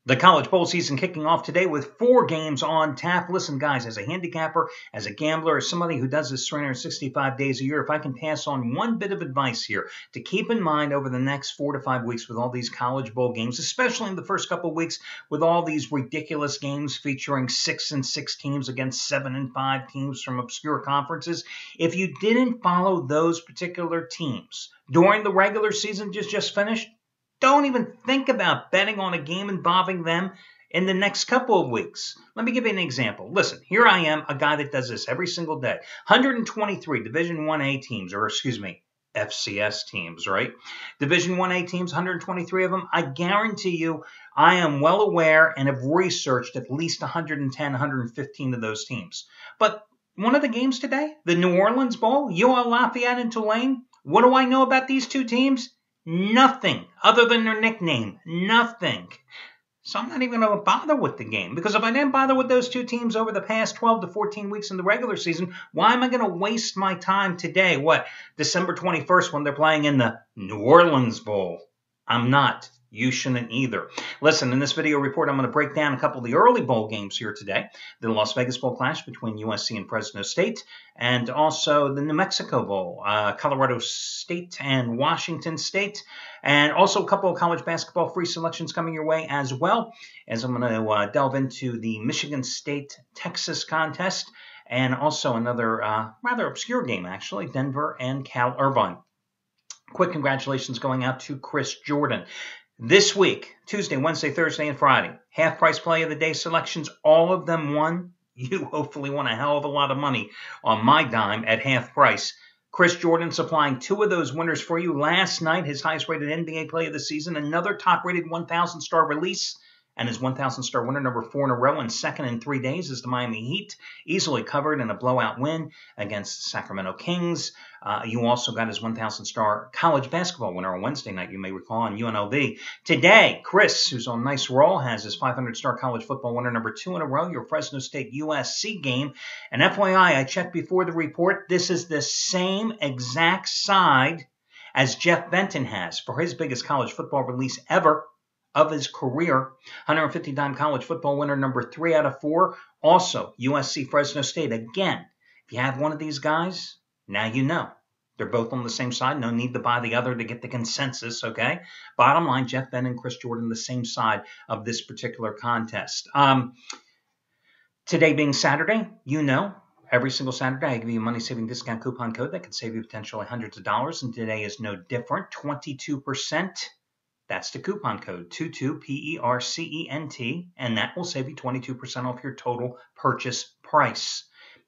The college bowl season kicking off today with 4 games on tap. Listen, guys, as a handicapper, as a gambler, as somebody who does this 365 days a year, if I can pass on one bit of advice here to keep in mind over the next 4 to 5 weeks with all these college bowl games, especially in the first couple of weeks with all these ridiculous games featuring 6-6 teams against 7-5 teams from obscure conferences, if you didn't follow those particular teams during the regular season just finished, don't even think about betting on a game involving them in the next couple of weeks. Let me give you an example. Listen, here I am, a guy that does this every single day. 123 Division 1A teams, or excuse me, FCS teams, right? Division 1A teams, 123 of them. I guarantee you I am well aware and have researched at least 110, 115 of those teams. But one of the games today, the New Orleans Bowl, UL Lafayette and Tulane, what do I know about these two teams? Nothing other than their nickname. Nothing. So I'm not even going to bother with the game, because if I didn't bother with those two teams over the past 12 to 14 weeks in the regular season, why am I going to waste my time today? What, December 21st when they're playing in the New Orleans Bowl? I'm not. You shouldn't either. Listen, in this video report, I'm going to break down a couple of the early bowl games here today. The Las Vegas Bowl clash between USC and Fresno State, and also the New Mexico Bowl, Colorado State and Washington State, and also a couple of college basketball free selections coming your way as well, as I'm going to delve into the Michigan State-Texas contest, and also another rather obscure game, actually, Denver and Cal Irvine. Quick congratulations going out to Chris Jordan. This week, Tuesday, Wednesday, Thursday, and Friday, half-price play of the day selections, all of them won. You hopefully won a hell of a lot of money on my dime at half price. Chris Jordan supplying 2 of those winners for you last night, his highest-rated NBA play of the season, another top-rated 1,000-star release, and his 1,000-star winner, number 4 in a row and second in 3 days, is the Miami Heat, easily covered in a blowout win against the Sacramento Kings. You also got his 1,000-star college basketball winner on Wednesday night, you may recall, on UNLV. Today, Chris, who's on nice roll, has his 500-star college football winner, number 2 in a row, your Fresno State USC game. And FYI, I checked before the report, this is the same exact side as Jeff Benton has for his biggest college football release ever of his career. 150-time college football winner, number 3 out of 4. Also, USC Fresno State. Again, if you have one of these guys, now you know. They're both on the same side. No need to buy the other to get the consensus, okay? Bottom line, Jeff Benton and Chris Jordan, the same side of this particular contest. Today being Saturday, you know, every single Saturday, I give you a money-saving discount coupon code that could save you potentially hundreds of dollars, and today is no different, 22%. That's the coupon code, 22PERCENT, and that will save you 22% off your total purchase price.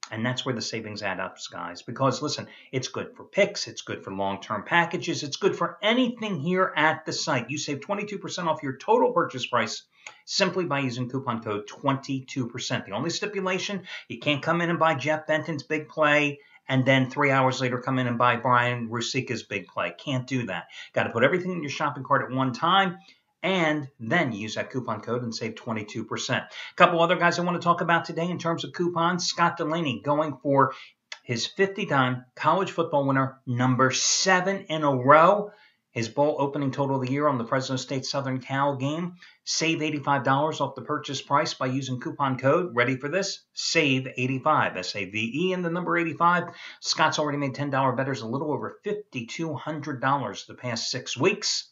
And that's where the savings add up, guys, because, listen, it's good for picks, it's good for long-term packages, it's good for anything here at the site. You save 22% off your total purchase price simply by using coupon code 22%. The only stipulation, you can't come in and buy Jeff Benton's big play and then 3 hours later come in and buy Brian Rusika's big play. Can't do that. Got to put everything in your shopping cart at one time, and then use that coupon code and save 22%. A couple other guys I want to talk about today in terms of coupons. Scott Delaney going for his 50-time college football winner, number 7 in a row. His bowl opening total of the year on the Fresno State Southern Cal game. Save $85 off the purchase price by using coupon code, ready for this, SAVE85, S-A-V-E and the number 85. Scott's already made $10 bettors a little over $5,200 the past 6 weeks.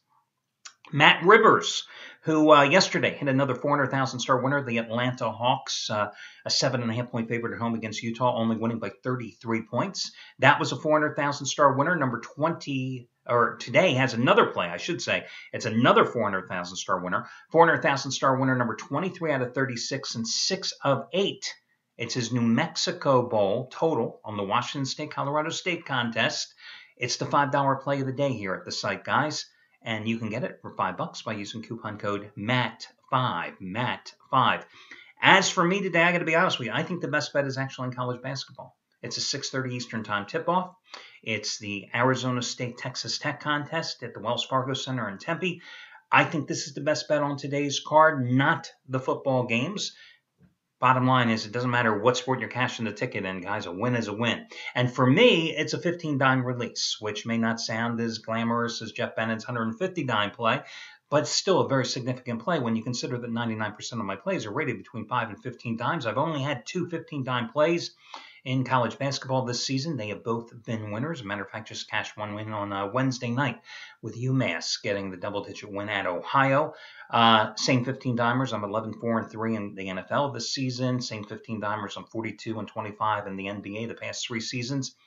Matt Rivers, who yesterday hit another 400,000-star winner, the Atlanta Hawks, a 7.5-point favorite at home against Utah, only winning by 33 points. That was a 400,000-star winner, number 20, or today has another play, I should say. It's another 400,000-star winner. 400,000-star winner, number 23 out of 36 and 6 of 8. It's his New Mexico Bowl total on the Washington State-Colorado State contest. It's the $5 play of the day here at the site, guys. And you can get it for $5 by using coupon code MAT5, MAT5. As for me today, I got to be honest with you, I think the best bet is actually in college basketball. It's a 6:30 Eastern Time tip-off. It's the Arizona State-Texas Tech contest at the Wells Fargo Center in Tempe. I think this is the best bet on today's card, not the football games. Bottom line is, it doesn't matter what sport you're cashing the ticket in, guys. A win is a win. And for me, it's a 15-dime release, which may not sound as glamorous as Jeff Benton's 150-dime play, but still a very significant play when you consider that 99% of my plays are rated between 5 and 15 dimes. I've only had 2 15-dime plays in college basketball this season. They have both been winners. As a matter of fact, just cashed one win on Wednesday night with UMass getting the double-digit win at Ohio. Same 15-dimers. I'm 11-4-3 in the NFL this season. Same 15-dimers. I'm 42-25 in the NBA the past 3 seasons.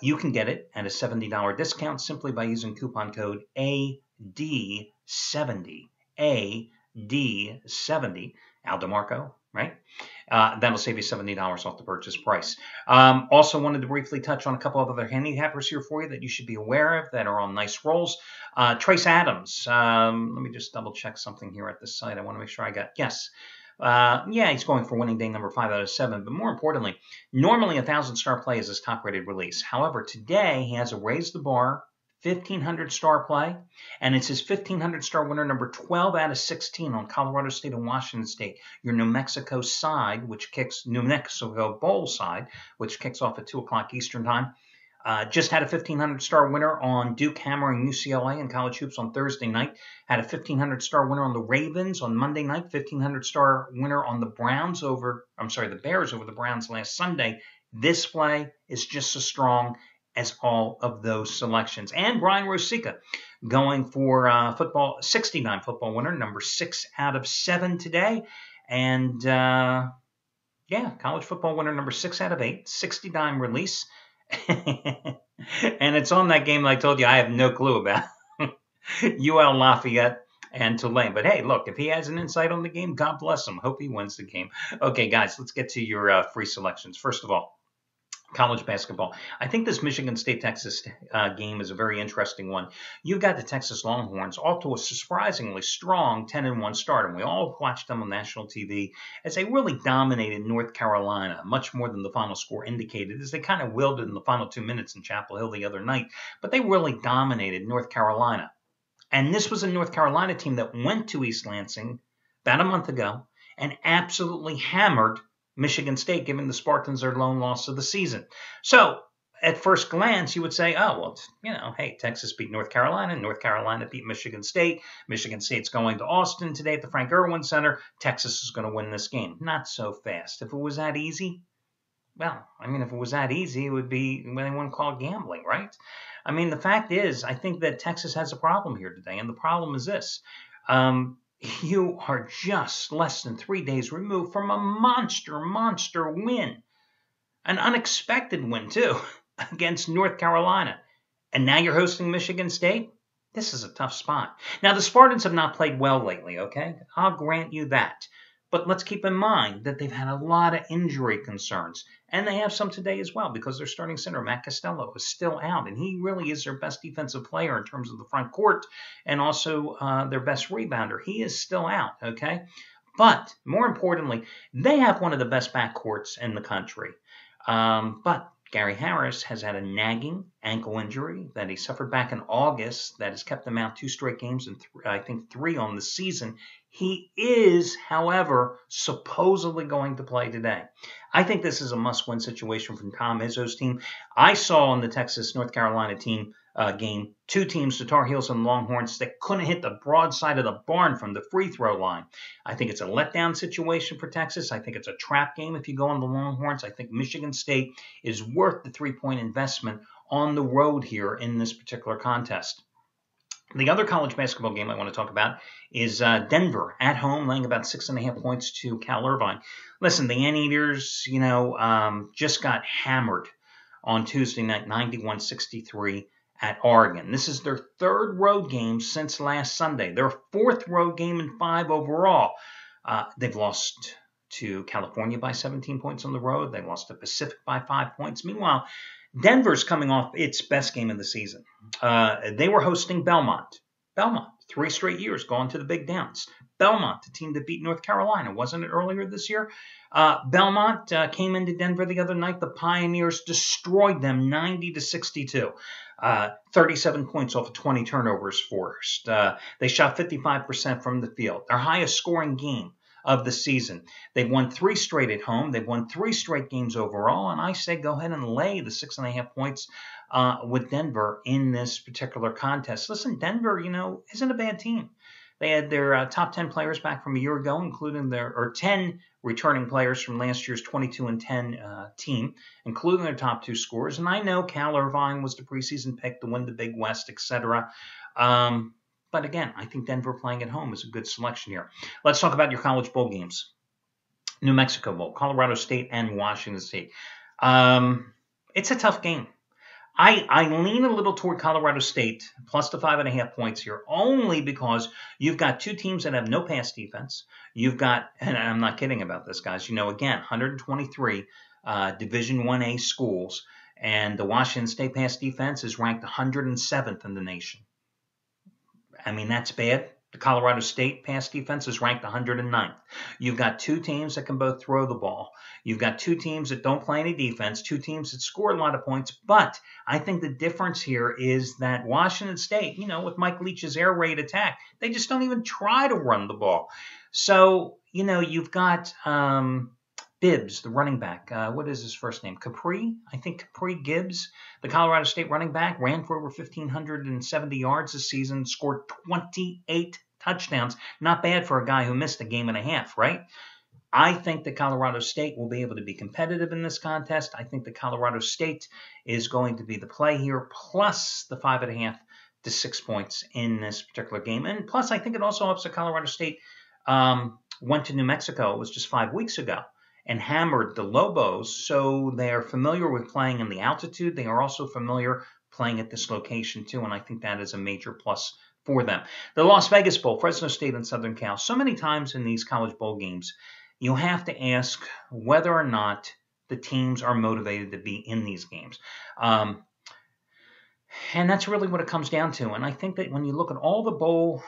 You can get it at a $70 discount simply by using coupon code AD70. AD70. Al DeMarco, right? That'll save you $70 off the purchase price. Also wanted to briefly touch on a couple of other handicappers here for you that you should be aware of that are on nice rolls. Trace Adams. Let me just double check something here at the site. I want to make sure I got, yes. Yeah, he's going for winning day number 5 out of 7. But more importantly, normally a 1,000-star play is his top-rated release. However, today he has a raise the bar 1,500-star play, and it's his 1,500-star winner number 12 out of 16 on Colorado State and Washington State. Your New Mexico side, New Mexico Bowl side, which kicks off at 2 o'clock Eastern Time. Just had a 1,500-star winner on Duke hammering UCLA in college hoops on Thursday night. Had a 1,500-star winner on the Ravens on Monday night. 1,500-star winner on the Bears over the Browns last Sunday. This play is just as strong as all of those selections. And Brian Rosica going for 69 football winner, number 6 out of 7 today. And college football winner number 6 out of 8, 60-dime release. And it's on that game that I told you I have no clue about. UL Lafayette and Tulane. But hey, look, if he has an insight on the game, God bless him. Hope he wins the game. Okay, guys, let's get to your free selections. First of all, college basketball. I think this Michigan State-Texas game is a very interesting one. You've got the Texas Longhorns off to a surprisingly strong 10-1 start, and we all watched them on national TV as they really dominated North Carolina, much more than the final score indicated, as they kind of willed it in the final 2 minutes in Chapel Hill the other night. But they really dominated North Carolina. And this was a North Carolina team that went to East Lansing about a month ago and absolutely hammered Michigan State, giving the Spartans their lone loss of the season. So at first glance, you would say, oh, well, hey, Texas beat North Carolina. North Carolina beat Michigan State. Michigan State's going to Austin today at the Frank Irwin Center. Texas is going to win this game. Not so fast. If it was that easy, well, if it was that easy, it would be when anyone called gambling, right? The fact is, I think that Texas has a problem here today, and the problem is this. You are just less than 3 days removed from a monster win. An unexpected win, too, against North Carolina. And now you're hosting Michigan State? This is a tough spot. Now, the Spartans have not played well lately, okay? I'll grant you that. But let's keep in mind that they've had a lot of injury concerns. And they have some today as well because their starting center, Matt Costello, is still out. And he really is their best defensive player in terms of the front court and also their best rebounder. He is still out, okay? But more importantly, they have one of the best backcourts in the country. But Gary Harris has had a nagging ankle injury that he suffered back in August that has kept him out 2 straight games and I think 3 on the season. He is, however, supposedly going to play today. I think this is a must-win situation from Tom Izzo's team. I saw on the Texas-North Carolina team game 2 teams, the Tar Heels and Longhorns, that couldn't hit the broadside of the barn from the free throw line. I think it's a letdown situation for Texas. I think it's a trap game if you go on the Longhorns. I think Michigan State is worth the 3-point investment on the road here in this particular contest. The other college basketball game I want to talk about is Denver at home, laying about 6.5 points to Cal Irvine. Listen, the Anteaters, just got hammered on Tuesday night, 91-63 at Oregon. This is their 3rd road game since last Sunday. Their 4th road game in 5 overall. They've lost to California by 17 points on the road. They lost to Pacific by 5 points. Meanwhile, Denver's coming off its best game of the season. They were hosting Belmont. Belmont, 3 straight years going to the Big Downs. Belmont, the team that beat North Carolina, wasn't it earlier this year? Belmont came into Denver the other night. The Pioneers destroyed them 90-62. 37 points off of 20 turnovers forced. They shot 55% from the field. Their highest scoring game of the season. They've won 3 straight at home. They've won 3 straight games overall. And I say go ahead and lay the 6.5 points with Denver in this particular contest. Listen, Denver, isn't a bad team. They had their top 10 players back from a year ago, including 10 returning players from last year's 22-10 team, including their top 2 scorers. And I know Cal Irvine was the preseason pick to win the Big West, etc. But again, I think Denver playing at home is a good selection here. Let's talk about your college bowl games. New Mexico Bowl, Colorado State and Washington State. It's a tough game. I lean a little toward Colorado State plus the 5.5 points here, only because you've got 2 teams that have no pass defense. You've got, and I'm not kidding about this, guys, again, 123 Division 1A schools, and the Washington State pass defense is ranked 107th in the nation. I mean, that's bad. The Colorado State pass defense is ranked 109th. You've got 2 teams that can both throw the ball. You've got 2 teams that don't play any defense, 2 teams that score a lot of points. But I think the difference here is that Washington State, with Mike Leach's air raid attack, they just don't even try to run the ball. So, you've got Bibbs, the running back. What is his first name? Capri? I think Capri Gibbs, the Colorado State running back, ran for over 1,570 yards this season, scored 28 touchdowns. Not bad for a guy who missed a game and a half, right? I think that Colorado State will be able to be competitive in this contest. I think that Colorado State is going to be the play here, plus the 5.5 to 6 points in this particular game. And plus, I think it also helps that Colorado State went to New Mexico. It was just 5 weeks ago, and hammered the Lobos, so they're familiar with playing in the altitude. They are also familiar playing at this location too, and I think that is a major plus for them. The Las Vegas Bowl, Fresno State and Southern Cal. So many times in these college bowl games, you have to ask whether or not the teams are motivated to be in these games. And that's really what it comes down to. And I think that when you look at all the bowl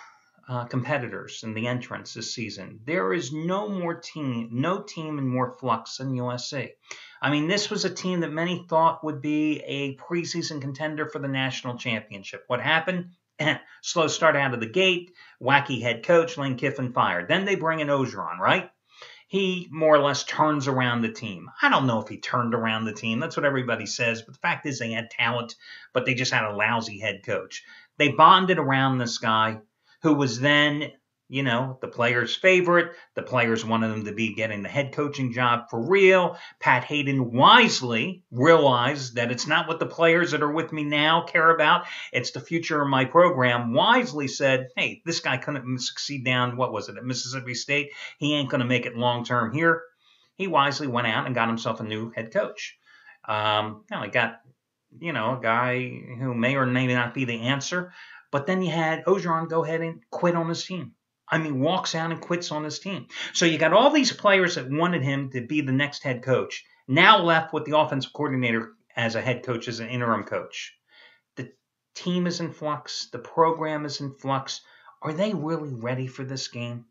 competitors and the entrants this season, there is no team in more flux than USC. I mean, this was a team that many thought would be a preseason contender for the national championship. What happened? Slow start out of the gate, wacky head coach, Lane Kiffin fired. Then they bring in Orgeron, right? He more or less turns around the team. I don't know if he turned around the team. That's what everybody says. But the fact is they had talent, but they just had a lousy head coach. They bonded around this guy who was then, the players' favorite. The players wanted him to be getting the head coaching job for real. Pat Hayden wisely realized that it's not what the players that are with me now care about. It's the future of my program. Wisely said, hey, this guy couldn't succeed down, at Mississippi State. He ain't going to make it long-term here. He wisely went out and got himself a new head coach. He got, a guy who may or may not be the answer. But then you had Orgeron go ahead and quit on his team. I mean, walks out and quits on his team. So you got all these players that wanted him to be the next head coach, now left with the offensive coordinator as a head coach, as an interim coach. The team is in flux. The program is in flux. Are they really ready for this game?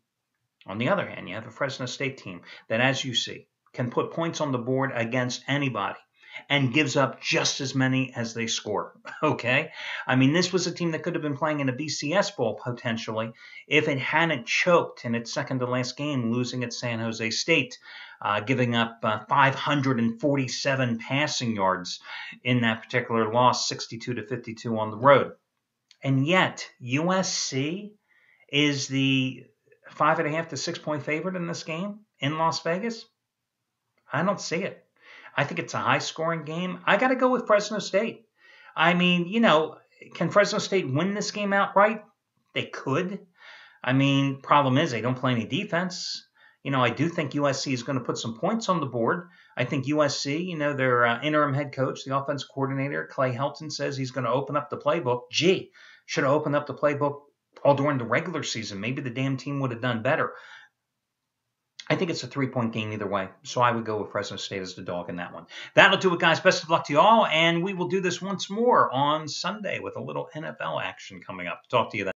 On the other hand, you have a Fresno State team that, as you see, can put points on the board against anybody and gives up just as many as they score, okay? I mean, this was a team that could have been playing in a BCS Bowl potentially if it hadn't choked in its second-to-last game, losing at San Jose State, giving up 547 passing yards in that particular loss, 62-52 on the road. And yet, USC is the 5.5 to 6 point favorite in this game in Las Vegas. I don't see it. I think it's a high-scoring game. I got to go with Fresno State. I mean, can Fresno State win this game outright? They could. I mean, problem is they don't play any defense. I do think USC is going to put some points on the board. I think USC, their interim head coach, the offensive coordinator, Clay Helton, says he's going to open up the playbook. Gee, should have opened up the playbook all during the regular season. Maybe the damn team would have done better. I think it's a 3-point game either way, so I would go with Fresno State as the dog in that one. That'll do it, guys. Best of luck to you all, and we will do this once more on Sunday with a little NFL action coming up. Talk to you then.